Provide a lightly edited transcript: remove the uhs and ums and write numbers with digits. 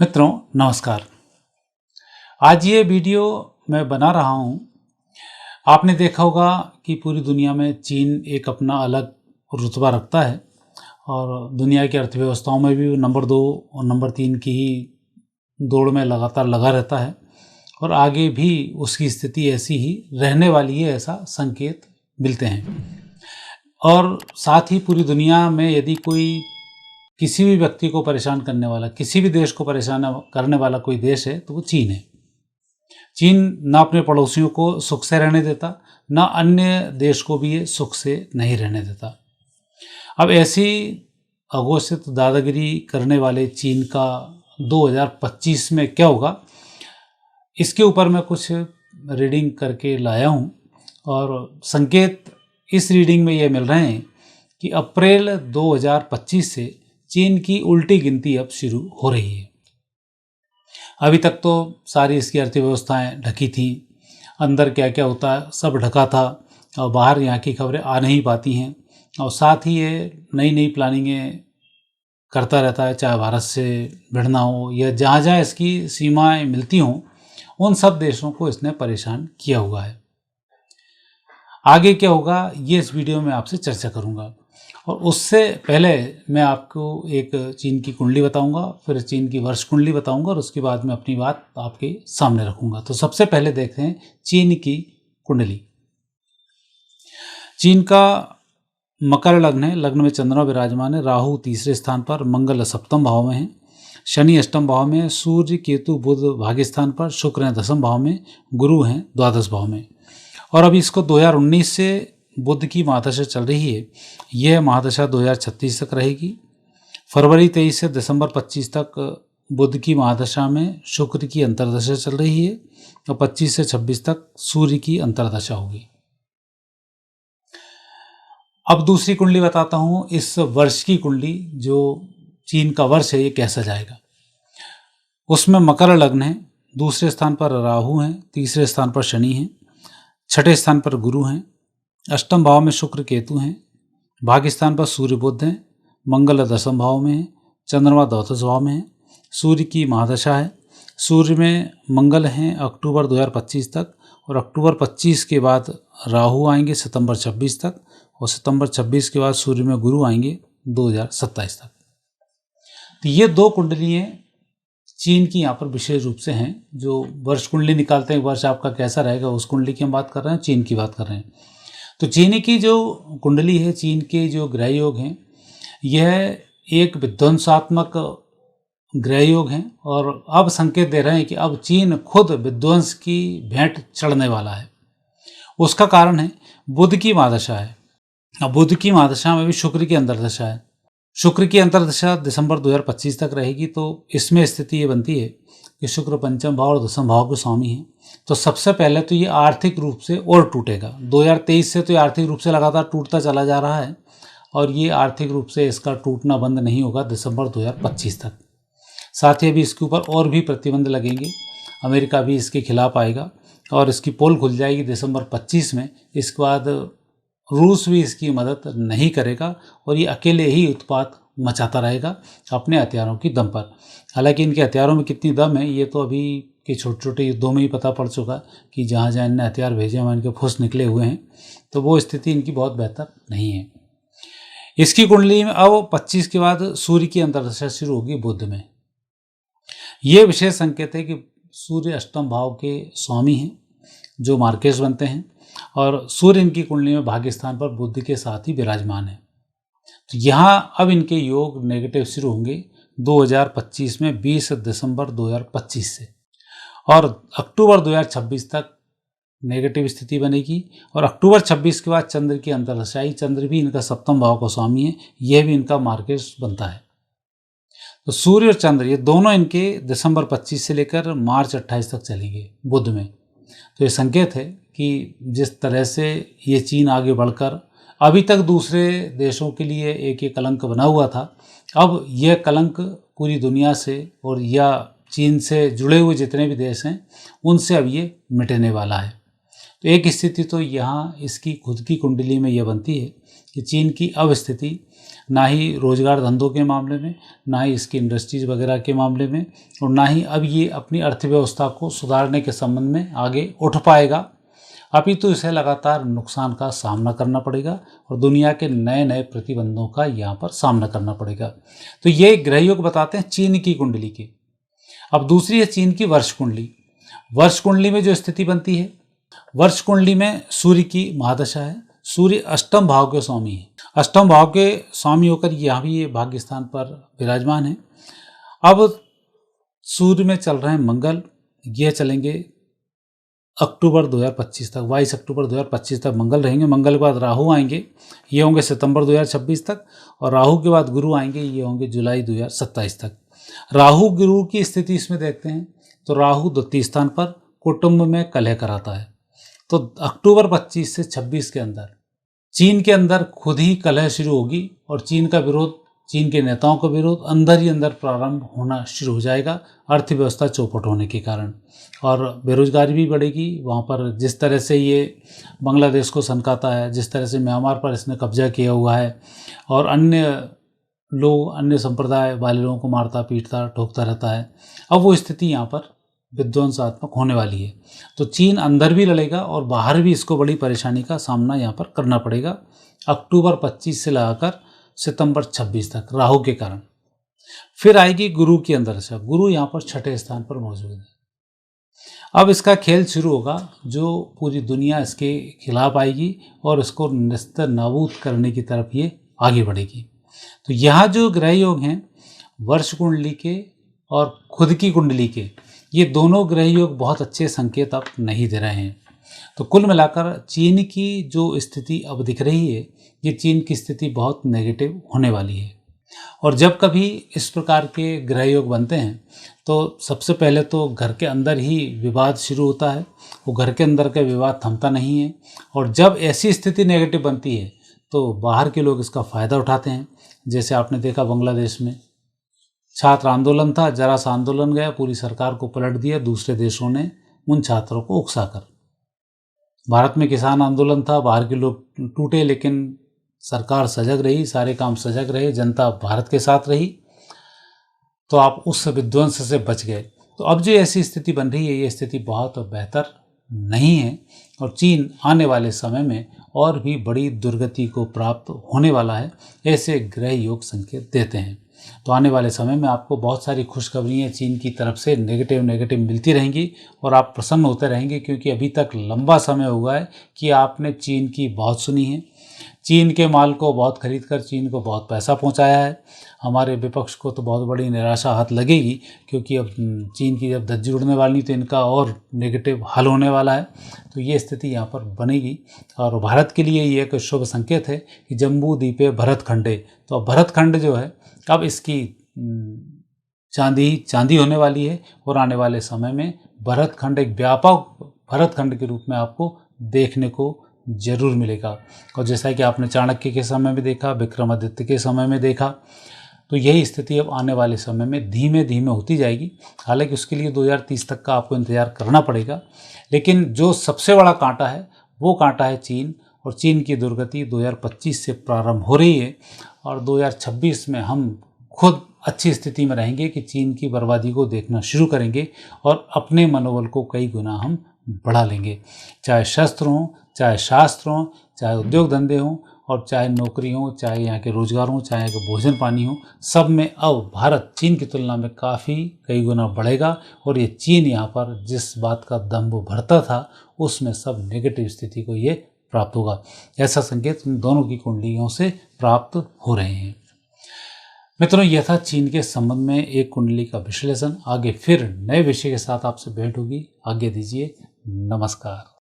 मित्रों नमस्कार। आज ये वीडियो मैं बना रहा हूँ। आपने देखा होगा कि पूरी दुनिया में चीन एक अपना अलग रुतबा रखता है और दुनिया की अर्थव्यवस्थाओं में भी वो नंबर 2 और नंबर 3 की ही दौड़ में लगातार लगा रहता है और आगे भी उसकी स्थिति ऐसी ही रहने वाली है, ऐसा संकेत मिलते हैं। और साथ ही पूरी दुनिया में यदि कोई किसी भी व्यक्ति को परेशान करने वाला, किसी भी देश को परेशान करने वाला कोई देश है तो वो चीन है। चीन ना अपने पड़ोसियों को सुख से रहने देता, ना अन्य देश को भी ये सुख से नहीं रहने देता। अब ऐसी अघोषित दादागिरी करने वाले चीन का 2025 में क्या होगा, इसके ऊपर मैं कुछ रीडिंग करके लाया हूँ और संकेत इस रीडिंग में ये मिल रहे हैं कि अप्रैल 2025 से चीन की उल्टी गिनती अब शुरू हो रही है। अभी तक तो सारी इसकी अर्थव्यवस्थाएं ढकी थीं, अंदर क्या क्या होता है सब ढका था और बाहर यहाँ की खबरें आ नहीं पाती हैं। और साथ ही ये नई नई प्लानिंगें करता रहता है, चाहे भारत से भिड़ना हो या जहाँ जहाँ इसकी सीमाएं मिलती हों, उन सब देशों को इसने परेशान किया हुआ है। आगे क्या होगा ये इस वीडियो में आपसे चर्चा करूँगा और उससे पहले मैं आपको एक चीन की कुंडली बताऊंगा, फिर चीन की वर्ष कुंडली बताऊंगा और उसके बाद मैं अपनी बात आपके सामने रखूंगा। तो सबसे पहले देखते हैं चीन की कुंडली। चीन का मकर लग्न है, लग्न में चंद्रमा विराजमान है, राहु तीसरे स्थान पर, मंगल सप्तम भाव में है, शनि अष्टम भाव में, सूर्य केतु बुध भाग्य स्थान पर, शुक्र हैं दसम भाव में, गुरु हैं द्वादश भाव में। और अभी इसको 2019 से बुध की महादशा चल रही है। यह महादशा 2036 तक रहेगी। फरवरी 23 से दिसंबर 25 तक बुध की महादशा में शुक्र की अंतर्दशा चल रही है और 25 से 26 तक सूर्य की अंतर्दशा होगी। अब दूसरी कुंडली बताता हूँ, इस वर्ष की कुंडली जो चीन का वर्ष है ये कैसा जाएगा। उसमें मकर लग्न है, दूसरे स्थान पर राहु हैं, तीसरे स्थान पर शनि हैं, छठे स्थान पर गुरु हैं, अष्टम भाव में शुक्र केतु हैं, भाग्य स्थान पर सूर्य बुध हैं, मंगल दसम भाव में है, चंद्रमा द्वादश भाव में है, सूर्य की महादशा है। सूर्य में मंगल हैं अक्टूबर 2025 तक और अक्टूबर 25 के बाद राहु आएंगे सितंबर 26 तक और सितंबर 26 के बाद सूर्य में गुरु आएंगे 2027 तक। तो ये दो कुंडलियाँ चीन की यहाँ पर विशेष रूप से हैं। जो वर्ष कुंडली निकालते हैं वर्ष आपका कैसा रहेगा उस कुंडली की हम बात कर रहे हैं, चीन की बात कर रहे हैं। तो चीन की जो कुंडली है, चीन के जो ग्रह योग हैं, यह एक विध्वंसात्मक ग्रह योग हैं और अब संकेत दे रहे हैं कि अब चीन खुद विध्वंस की भेंट चढ़ने वाला है। उसका कारण है बुध की महादशा है। अब बुध की महादशा में भी शुक्र की अंतर्दशा है। शुक्र की अंतर्दशा दिसंबर 2025 तक रहेगी। तो इसमें स्थिति ये बनती है कि शुक्र पंचम भाव और दसम भाव के स्वामी हैं। तो सबसे पहले तो ये आर्थिक रूप से और टूटेगा। 2023 से तो ये आर्थिक रूप से लगातार टूटता चला जा रहा है और ये आर्थिक रूप से इसका टूटना बंद नहीं होगा दिसंबर 2025 तक। साथ ही अभी इसके ऊपर और भी प्रतिबंध लगेंगे, अमेरिका भी इसके खिलाफ आएगा और इसकी पोल खुल जाएगी दिसंबर 25 में। इसके बाद रूस भी इसकी मदद नहीं करेगा और ये अकेले ही उत्पात मचाता रहेगा अपने हथियारों की दम पर। हालांकि इनके हथियारों में कितनी दम है ये तो अभी के छोटे छोटे युद्धों में ही पता पड़ चुका कि जहाँ जहाँ इनने हथियार भेजे हैं इनके फुस निकले हुए हैं। तो वो स्थिति इनकी बहुत बेहतर नहीं है। इसकी कुंडली में अब 25 के बाद सूर्य की अंतर्दशा शुरू होगी बुध में। ये विशेष संकेत है कि सूर्य अष्टम भाव के स्वामी हैं जो मार्केश बनते हैं और सूर्य इनकी कुंडली में भाग्य स्थान पर बुध के साथ ही विराजमान है। तो यहाँ अब इनके योग नेगेटिव शुरू होंगे 2025 में 20 दिसंबर 2025 से और अक्टूबर 2026 तक नेगेटिव स्थिति बनेगी और अक्टूबर 26 के बाद चंद्र की अंतर्दशा आई। चंद्र भी इनका सप्तम भाव का स्वामी है, यह भी इनका मार्केश बनता है। तो सूर्य और चंद्र ये दोनों इनके दिसंबर 25 से लेकर मार्च 28 तक चलेंगे बुध में। तो ये संकेत है कि जिस तरह से ये चीन आगे बढ़कर अभी तक दूसरे देशों के लिए एक कलंक बना हुआ था, अब यह कलंक पूरी दुनिया से और या चीन से जुड़े हुए जितने भी देश हैं उनसे अब ये मिटने वाला है। तो एक स्थिति तो यहाँ इसकी खुद की कुंडली में यह बनती है कि चीन की अब स्थिति ना ही रोजगार धंधों के मामले में, ना ही इसकी इंडस्ट्रीज वगैरह के मामले में, और ना ही अब ये अपनी अर्थव्यवस्था को सुधारने के संबंध में आगे उठ पाएगा। अपितु इसे लगातार नुकसान का सामना करना पड़ेगा और दुनिया के नए नए प्रतिबंधों का यहाँ पर सामना करना पड़ेगा। तो ये ग्रह योग बताते हैं चीन की कुंडली के। अब दूसरी है चीन की वर्ष कुंडली। वर्ष कुंडली में जो स्थिति बनती है, वर्ष कुंडली में सूर्य की महादशा है। सूर्य अष्टम भाव के स्वामी है। अष्टम भाव के स्वामी होकर यहाँ भी ये भाग्य स्थान पर विराजमान है। अब सूर्य में चल रहे हैं मंगल, ये चलेंगे अक्टूबर 2025 तक, 22 अक्टूबर 2025 तक मंगल रहेंगे। मंगल के बाद राहु आएंगे, ये होंगे सितंबर 2026 तक, और राहु के बाद गुरु आएंगे, ये होंगे जुलाई 2027 तक। राहु गुरु की स्थिति इसमें देखते हैं तो राहु द्वितीय स्थान पर कुटुंब में कलह कराता है। तो अक्टूबर 25 से 26 के अंदर चीन के अंदर खुद ही कलह शुरू होगी और चीन का विरोध, चीन के नेताओं का विरोध अंदर ही अंदर प्रारंभ होना शुरू हो जाएगा, अर्थव्यवस्था चौपट होने के कारण। और बेरोजगारी भी बढ़ेगी वहाँ पर। जिस तरह से ये बांग्लादेश को सनकाता है, जिस तरह से म्यांमार पर इसने कब्जा किया हुआ है और अन्य लोग, अन्य संप्रदाय वाले लोगों को मारता पीटता ठोकता रहता है, अब वो स्थिति यहाँ पर विध्वंसात्मक होने वाली है। तो चीन अंदर भी लड़ेगा और बाहर भी इसको बड़ी परेशानी का सामना यहाँ पर करना पड़ेगा अक्टूबर 25 से लगाकर सितंबर 26 तक राहु के कारण। फिर आएगी गुरु की अंदर से। गुरु यहाँ पर छठे स्थान पर मौजूद है। अब इसका खेल शुरू होगा, जो पूरी दुनिया इसके खिलाफ आएगी और इसको निस्तर नाबूद करने की तरफ ये आगे बढ़ेगी। तो यहाँ जो ग्रह योग हैं वर्ष कुंडली के और खुद की कुंडली के, ये दोनों ग्रह योग बहुत अच्छे संकेत अब नहीं दे रहे हैं। तो कुल मिलाकर चीन की जो स्थिति अब दिख रही है, ये चीन की स्थिति बहुत नेगेटिव होने वाली है। और जब कभी इस प्रकार के ग्रह योग बनते हैं तो सबसे पहले तो घर के अंदर ही विवाद शुरू होता है। वो घर के अंदर का विवाद थमता नहीं है, और जब ऐसी स्थिति नेगेटिव बनती है तो बाहर के लोग इसका फ़ायदा उठाते हैं। जैसे आपने देखा बांग्लादेश में छात्र आंदोलन था, जरा सा आंदोलन गया, पूरी सरकार को पलट दिया दूसरे देशों ने उन छात्रों को उकसाकर। भारत में किसान आंदोलन था, बाहर के लोग टूटे, लेकिन सरकार सजग रही, सारे काम सजग रहे, जनता भारत के साथ रही, तो आप उस विध्वंस से बच गए। तो अब जो ऐसी स्थिति बन रही है, ये स्थिति बहुत बेहतर नहीं है और चीन आने वाले समय में और भी बड़ी दुर्गति को प्राप्त होने वाला है, ऐसे ग्रह योग संकेत देते हैं। तो आने वाले समय में आपको बहुत सारी खुशखबरियाँ चीन की तरफ से नेगेटिव मिलती रहेंगी और आप प्रसन्न होते रहेंगे, क्योंकि अभी तक लंबा समय हुआ है कि आपने चीन की बहुत सुनी है, चीन के माल को बहुत खरीद कर चीन को बहुत पैसा पहुंचाया है। हमारे विपक्ष को तो बहुत बड़ी निराशा हाथ लगेगी, क्योंकि अब चीन की जब धज्जी उड़ने वाली तो इनका और नेगेटिव हल होने वाला है। तो ये स्थिति यहाँ पर बनेगी और भारत के लिए ये एक शुभ संकेत है कि जम्बू द्वीपे भरतखंडे। तो अब भरतखंड जो है अब इसकी चांदी होने वाली है और आने वाले समय में भरतखंड एक व्यापक भरतखंड के रूप में आपको देखने को जरूर मिलेगा। और जैसा कि आपने चाणक्य के समय में देखा, विक्रमादित्य के समय में देखा, तो यही स्थिति अब आने वाले समय में धीमे धीमे होती जाएगी। हालांकि उसके लिए 2030 तक का आपको इंतजार करना पड़ेगा, लेकिन जो सबसे बड़ा कांटा है वो कांटा है चीन, और चीन की दुर्गति 2025 से प्रारंभ हो रही है और 2026 में हम खुद अच्छी स्थिति में रहेंगे कि चीन की बर्बादी को देखना शुरू करेंगे और अपने मनोबल को कई गुना हम बढ़ा लेंगे। चाहे शस्त्र हों, चाहे शास्त्र हों, चाहे उद्योग धंधे हों, और चाहे नौकरी हो, चाहे यहाँ के रोजगार हो, चाहे यहाँ के भोजन पानी हो, सब में अब भारत चीन की तुलना में काफ़ी कई गुना बढ़ेगा। और ये चीन यहाँ पर जिस बात का दम्भ भरता था उसमें सब नेगेटिव स्थिति को ये प्राप्त होगा। ऐसा संकेत इन दोनों की कुंडलियों से प्राप्त हो रहे हैं। मित्रों, यह था चीन के संबंध में एक कुंडली का विश्लेषण। आगे फिर नए विषय के साथ आपसे भेंट होगी। आज्ञा दीजिए, नमस्कार।